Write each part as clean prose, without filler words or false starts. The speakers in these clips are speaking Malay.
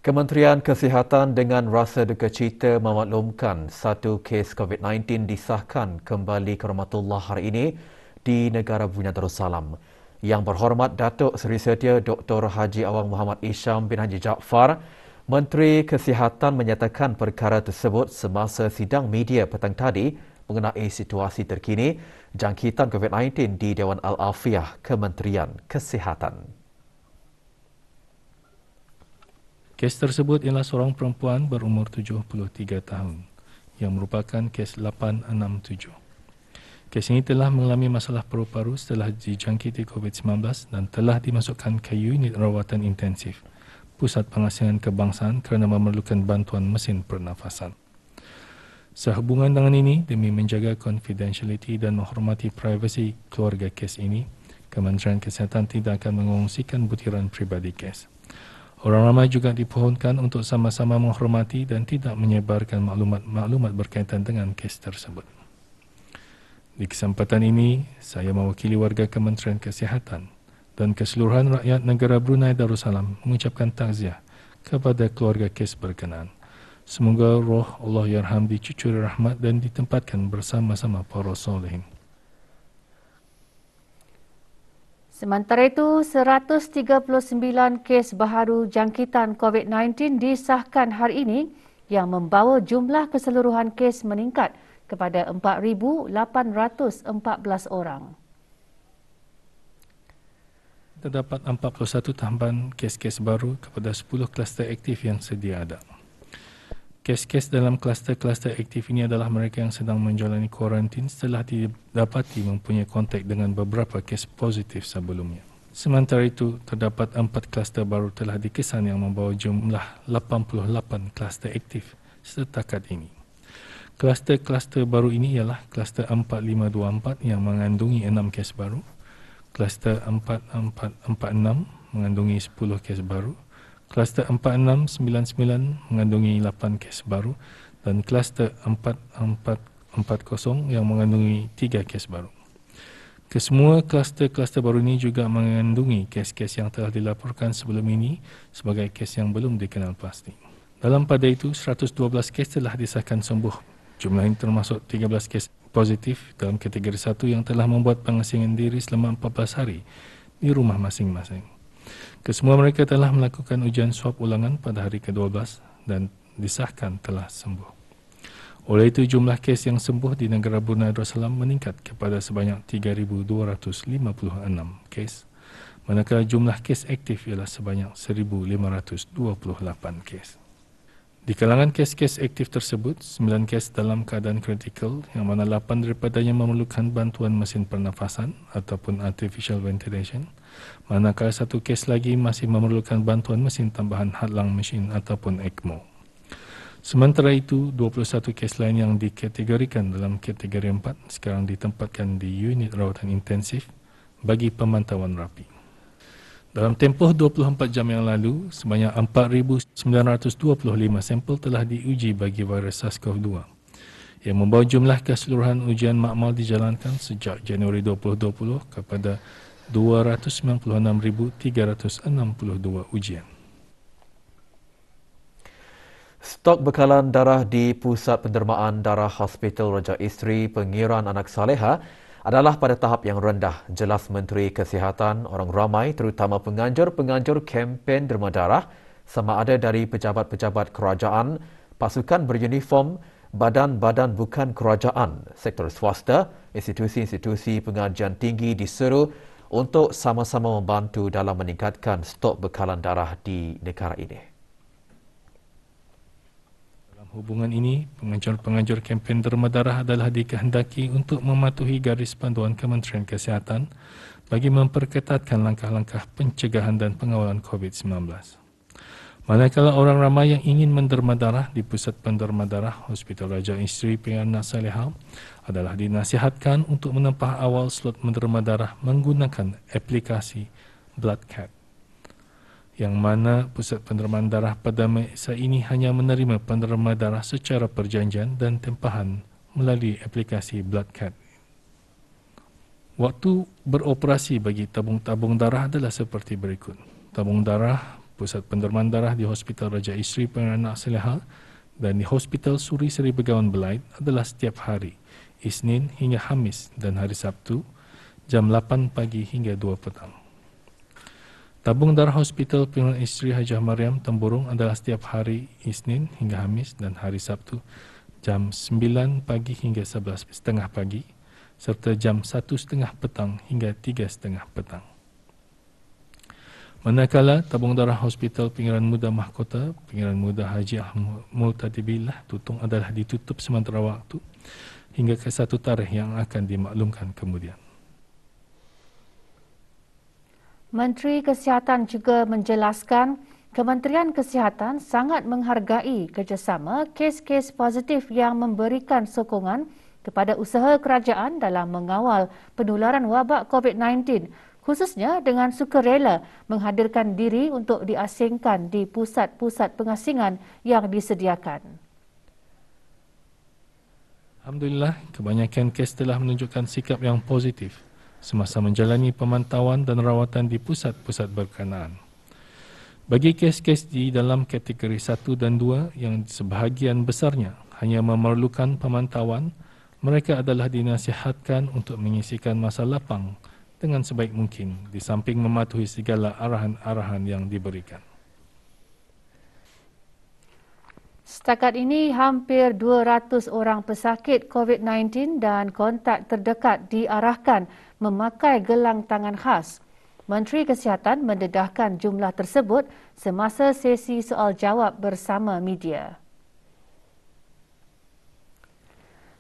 Kementerian Kesihatan dengan rasa duka cita memaklumkan satu kes COVID-19 disahkan kembali ke rahmatullah hari ini di negara Brunei Darussalam. Yang berhormat Datuk Seri Sedia Dr. Haji Awang Muhammad Isham bin Haji Jaafar, Menteri Kesihatan menyatakan perkara tersebut semasa sidang media petang tadi mengenai situasi terkini jangkitan COVID-19 di Dewan Al-Afiah Kementerian Kesihatan. Kes tersebut ialah seorang perempuan berumur 73 tahun yang merupakan kes 867. Kes ini telah mengalami masalah paru-paru setelah dijangkiti COVID-19 dan telah dimasukkan ke unit rawatan intensif Pusat Pengasihan Kebangsaan kerana memerlukan bantuan mesin pernafasan. Sehubungan dengan ini, demi menjaga confidentiality dan menghormati privasi keluarga kes ini, Kementerian Kesihatan tidak akan mengongsikan butiran pribadi kes. Orang ramai juga dipohonkan untuk sama-sama menghormati dan tidak menyebarkan maklumat berkaitan dengan kes tersebut. Di kesempatan ini, saya mewakili warga Kementerian Kesihatan dan keseluruhan rakyat negara Brunei Darussalam mengucapkan takziah kepada keluarga kes berkenaan. Semoga roh Allahyarham dicucuri rahmat dan ditempatkan bersama-sama para solehin. Sementara itu, 139 kes baharu jangkitan COVID-19 disahkan hari ini yang membawa jumlah keseluruhan kes meningkat kepada 4,814 orang. Terdapat 41 tambahan kes-kes baru kepada 10 kluster aktif yang sedia ada. Kes-kes dalam kluster-kluster aktif ini adalah mereka yang sedang menjalani kuarantin setelah didapati mempunyai kontak dengan beberapa kes positif sebelumnya. Sementara itu, terdapat 4 kluster baru telah dikesan yang membawa jumlah 88 kluster aktif setakat ini. Kluster-kluster baru ini ialah kluster 4524 yang mengandungi 6 kes baru, kluster 4446 mengandungi 10 kes baru, kluster 4699 mengandungi 8 kes baru dan kluster 4440 yang mengandungi 3 kes baru. Kesemua kluster-kluster baru ini juga mengandungi kes-kes yang telah dilaporkan sebelum ini sebagai kes yang belum dikenal pasti. Dalam pada itu, 112 kes telah disahkan sembuh. Jumlah ini termasuk 13 kes positif dalam kategori 1 yang telah membuat pengasingan diri selama 14 hari di rumah masing-masing. Kesemua mereka telah melakukan ujian swab ulangan pada hari ke-12 dan disahkan telah sembuh. Oleh itu, jumlah kes yang sembuh di negara Brunei Darussalam meningkat kepada sebanyak 3,256 kes, manakala jumlah kes aktif ialah sebanyak 1,528 kes. Di kalangan kes-kes aktif tersebut, 9 kes dalam keadaan kritikal yang mana 8 daripadanya memerlukan bantuan mesin pernafasan ataupun artificial ventilation, manakala 1 kes lagi masih memerlukan bantuan mesin tambahan hadlang mesin ataupun ECMO. Sementara itu, 21 kes lain yang dikategorikan dalam kategori 4 sekarang ditempatkan di unit rawatan intensif bagi pemantauan rapi. Dalam tempoh 24 jam yang lalu, sebanyak 4,925 sampel telah diuji bagi virus SARS-CoV-2 yang membawa jumlah keseluruhan ujian makmal dijalankan sejak Januari 2020 kepada 296,362 ujian. Stok bekalan darah di Pusat Pendermaan Darah Hospital Raja Isteri Pengiran Anak Saleha adalah pada tahap yang rendah, jelas Menteri Kesihatan. Orang ramai terutama penganjur-penganjur kempen derma darah sama ada dari pejabat-pejabat kerajaan, pasukan beruniform, badan-badan bukan kerajaan, sektor swasta, institusi-institusi pengajian tinggi diseru untuk sama-sama membantu dalam meningkatkan stok bekalan darah di negara ini. Hubungan ini, penganjur-penganjur kempen derma darah adalah dikehendaki untuk mematuhi garis panduan Kementerian Kesihatan bagi memperketatkan langkah-langkah pencegahan dan pengawalan COVID-19. Manakala orang ramai yang ingin menderma darah di Pusat Penderma Darah Hospital Raja Isteri Pengiran Anak Saleha adalah dinasihatkan untuk menempah awal slot menderma darah menggunakan aplikasi BloodCat, yang mana Pusat Pendermaan Darah pada masa ini hanya menerima penderma darah secara perjanjian dan tempahan melalui aplikasi BloodCat. Waktu beroperasi bagi tabung-tabung darah adalah seperti berikut. Tabung darah Pusat Pendermaan Darah di Hospital Raja Isteri Pengeran Anak Saleha dan di Hospital Suri Seri Begawan Belait adalah setiap hari, Isnin hingga Khamis dan hari Sabtu, jam 8 pagi hingga 2 petang. Tabung darah Hospital Pengeran Isteri Hajah Mariam Temburong adalah setiap hari, Isnin hingga Khamis dan hari Sabtu, jam 9 pagi hingga 11.30 pagi, serta jam 1.30 petang hingga 3.30 petang. Manakala tabung darah Hospital Pinggiran Muda Mahkota, Pinggiran Muda Haji Ahmad Multadibillah Tutong adalah ditutup sementara waktu hingga ke satu tarikh yang akan dimaklumkan kemudian. Menteri Kesihatan juga menjelaskan Kementerian Kesihatan sangat menghargai kerjasama kes-kes positif yang memberikan sokongan kepada usaha kerajaan dalam mengawal penularan wabak COVID-19, khususnya dengan sukarela menghadirkan diri untuk diasingkan di pusat-pusat pengasingan yang disediakan. Alhamdulillah, kebanyakan kes telah menunjukkan sikap yang positif semasa menjalani pemantauan dan rawatan di pusat-pusat berkenaan. Bagi kes-kes di dalam kategori 1 dan 2 yang sebahagian besarnya hanya memerlukan pemantauan, mereka adalah dinasihatkan untuk mengisikan masa lapang dengan sebaik mungkin di samping mematuhi segala arahan-arahan yang diberikan. Setakat ini, hampir 200 orang pesakit COVID-19 dan kontak terdekat diarahkan memakai gelang tangan khas. Menteri Kesihatan mendedahkan jumlah tersebut semasa sesi soal-jawab bersama media.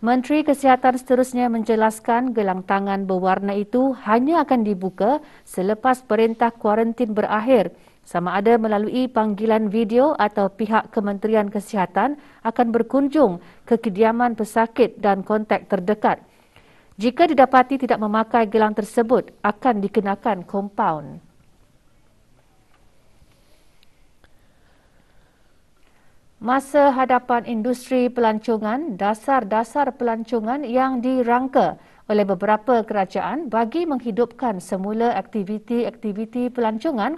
Menteri Kesihatan seterusnya menjelaskan gelang tangan berwarna itu hanya akan dibuka selepas perintah kuarantin berakhir, sama ada melalui panggilan video atau pihak Kementerian Kesihatan akan berkunjung ke kediaman pesakit dan kontak terdekat. Jika didapati tidak memakai gelang tersebut, akan dikenakan kompaun. Masa hadapan industri pelancongan, dasar-dasar pelancongan yang dirangka oleh beberapa kerajaan bagi menghidupkan semula aktiviti-aktiviti pelancongan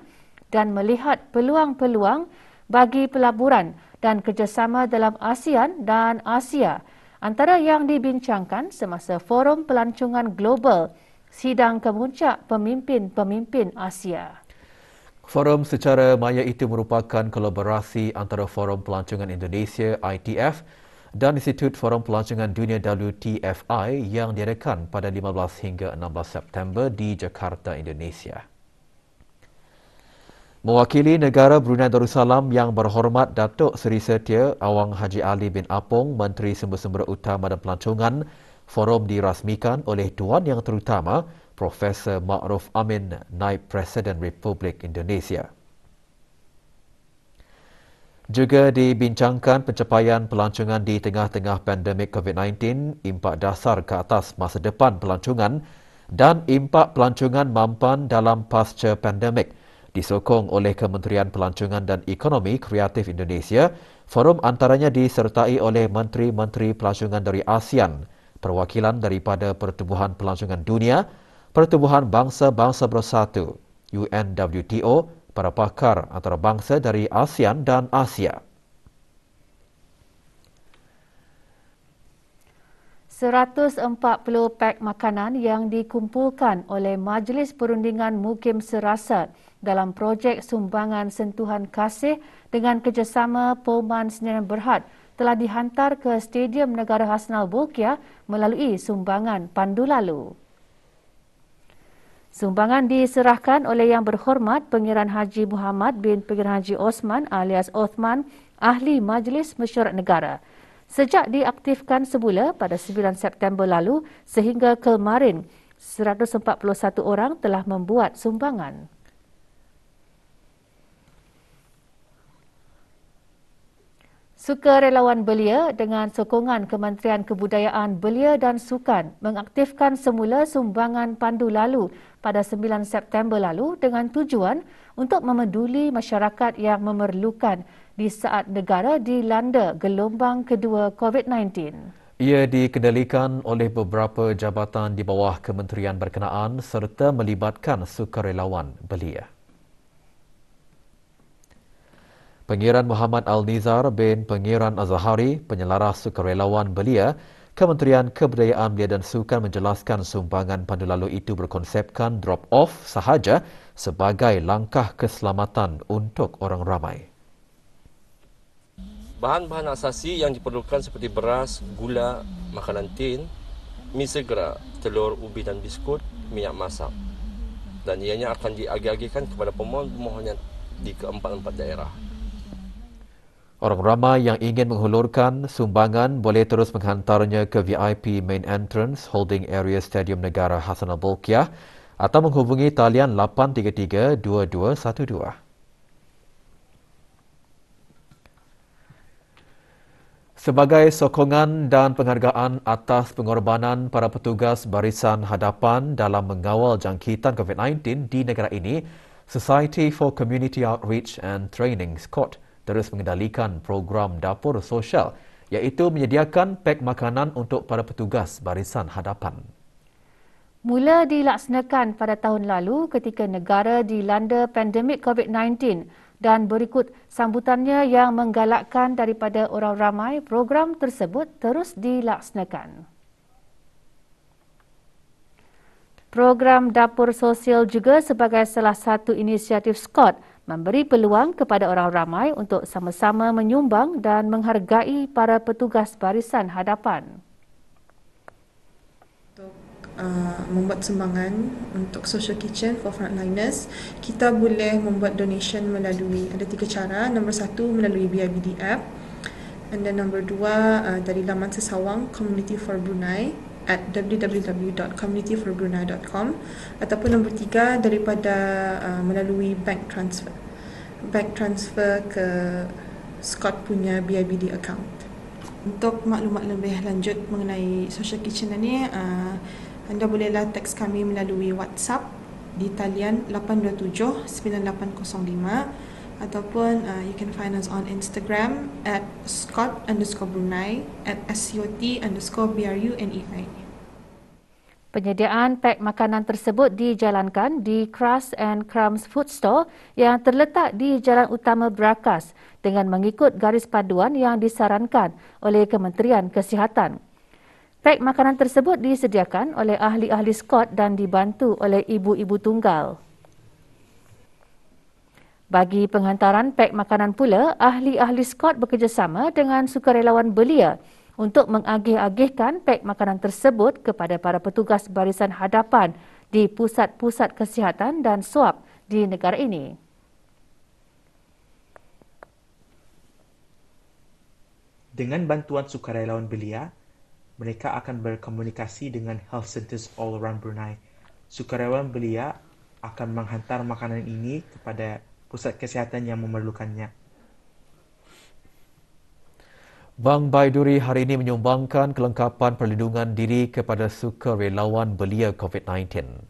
dan melihat peluang-peluang bagi pelaburan dan kerjasama dalam ASEAN dan Asia, antara yang dibincangkan semasa Forum Pelancongan Global, sidang kemuncak pemimpin-pemimpin Asia. Forum secara maya itu merupakan kolaborasi antara Forum Pelancongan Indonesia ITF dan Institut Forum Pelancongan Dunia WTFI yang diadakan pada 15 hingga 16 September di Jakarta, Indonesia. Mewakili negara Brunei Darussalam Yang Berhormat Datuk Seri Setia Awang Haji Ali bin Apong, Menteri Sumber-Sumber Utama dan Pelancongan, forum dirasmikan oleh Tuan Yang Terutama Profesor Ma'ruf Amin, Naib Presiden Republik Indonesia. Juga dibincangkan pencapaian pelancongan di tengah-tengah pandemik COVID-19, impak dasar ke atas masa depan pelancongan dan impak pelancongan mampan dalam pasca pandemik. Disokong oleh Kementerian Pelancongan dan Ekonomi Kreatif Indonesia, forum antaranya disertai oleh Menteri-Menteri Pelancongan dari ASEAN, perwakilan daripada Pertubuhan Pelancongan Dunia, Pertubuhan Bangsa-Bangsa Bersatu, UNWTO, para pakar antarabangsa dari ASEAN dan Asia. 140 pak makanan yang dikumpulkan oleh Majlis Perundingan Mukim Serasat dalam projek sumbangan sentuhan kasih dengan kerjasama Poman Sdn Bhd telah dihantar ke Stadium Negara Hasnal Bolkiah melalui sumbangan pandu lalu. Sumbangan diserahkan oleh Yang Berhormat Pengiran Haji Muhammad bin Pengiran Haji Osman alias Othman, Ahli Majlis Mesyuarat Negara. Sejak diaktifkan semula pada 9 September lalu sehingga kemarin, 141 orang telah membuat sumbangan. Sukarelawan Belia dengan sokongan Kementerian Kebudayaan Belia dan Sukan mengaktifkan semula sumbangan pandu lalu pada 9 September lalu dengan tujuan untuk memeduli masyarakat yang memerlukan di saat negara dilanda gelombang kedua COVID-19. Ia dikendalikan oleh beberapa jabatan di bawah kementerian berkenaan serta melibatkan sukarelawan belia. Pengiran Muhammad Al-Nizar bin Pengiran Azhari, penyelaras sukarelawan belia, Kementerian Kebudayaan Belia dan Sukan menjelaskan sumbangan pandu lalu itu berkonsepkan drop-off sahaja sebagai langkah keselamatan untuk orang ramai. Bahan-bahan asasi yang diperlukan seperti beras, gula, makanan tin, mi segera, telur, ubi dan biskut, minyak masak. Dan ianya akan diagih-agihkan kepada pemohon-pemohon yang di keempat-empat daerah. Orang ramai yang ingin menghulurkan sumbangan boleh terus menghantarnya ke VIP Main Entrance Holding Area Stadium Negara Hassanal Bolkiah atau menghubungi talian 833-2212. Sebagai sokongan dan penghargaan atas pengorbanan para petugas barisan hadapan dalam mengawal jangkitan COVID-19 di negara ini, Society for Community Outreach and Training (SCOT) terus mengendalikan program dapur sosial iaitu menyediakan pek makanan untuk para petugas barisan hadapan. Mula dilaksanakan pada tahun lalu ketika negara dilanda pandemik COVID-19 dan berikut sambutannya yang menggalakkan daripada orang ramai, program tersebut terus dilaksanakan. Program dapur sosial juga sebagai salah satu inisiatif SCOT memberi peluang kepada orang ramai untuk sama-sama menyumbang dan menghargai para petugas barisan hadapan. Untuk membuat sumbangan untuk social kitchen for frontliners, kita boleh membuat donation melalui, ada 3 cara. Nombor 1 melalui BIBD app, and then nombor 2 dari laman sesawang Community for Brunei at www.communityforbrunei.com, ataupun nombor 3 daripada melalui bank transfer ke Scott punya BIBD account. Untuk maklumat lebih lanjut mengenai social kitchen ini, anda bolehlah teks kami melalui WhatsApp di talian 827-9805, ataupun you can find us on Instagram at Scott_Brunei at SCOT_BRUNEI. Penyediaan pek makanan tersebut dijalankan di Crust and Crumbs Food Store yang terletak di Jalan Utama Berakas dengan mengikut garis panduan yang disarankan oleh Kementerian Kesihatan. Pek makanan tersebut disediakan oleh ahli-ahli SCOT dan dibantu oleh ibu-ibu tunggal. Bagi penghantaran pek makanan pula, ahli-ahli SCOT bekerjasama dengan sukarelawan belia untuk mengagih-agihkan pek makanan tersebut kepada para petugas barisan hadapan di pusat-pusat kesihatan dan swab di negara ini. Dengan bantuan sukarelawan belia, mereka akan berkomunikasi dengan health centers all around Brunei. Sukarelawan belia akan menghantar makanan ini kepada pusat kesihatan yang memerlukannya. Bank Baiduri hari ini menyumbangkan kelengkapan perlindungan diri kepada sukarelawan belia COVID-19.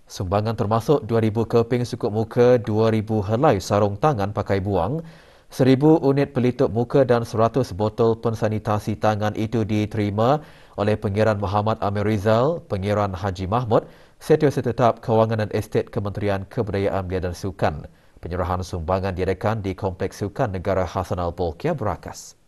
Sumbangan termasuk 2,000 keping sukup muka, 2,000 helai sarung tangan pakai buang, 1,000 unit pelitup muka dan 100 botol pensanitasi tangan itu diterima oleh Pengiran Muhammad Amir Rizal, Pengiran Haji Mahmud, Setiausaha Tetap Kewangan dan Estet Kementerian Kebudayaan Belia dan Sukan. Penyerahan sumbangan diadakan di Kompleks Sukan Negara Hassanal Bolkiah Berakas.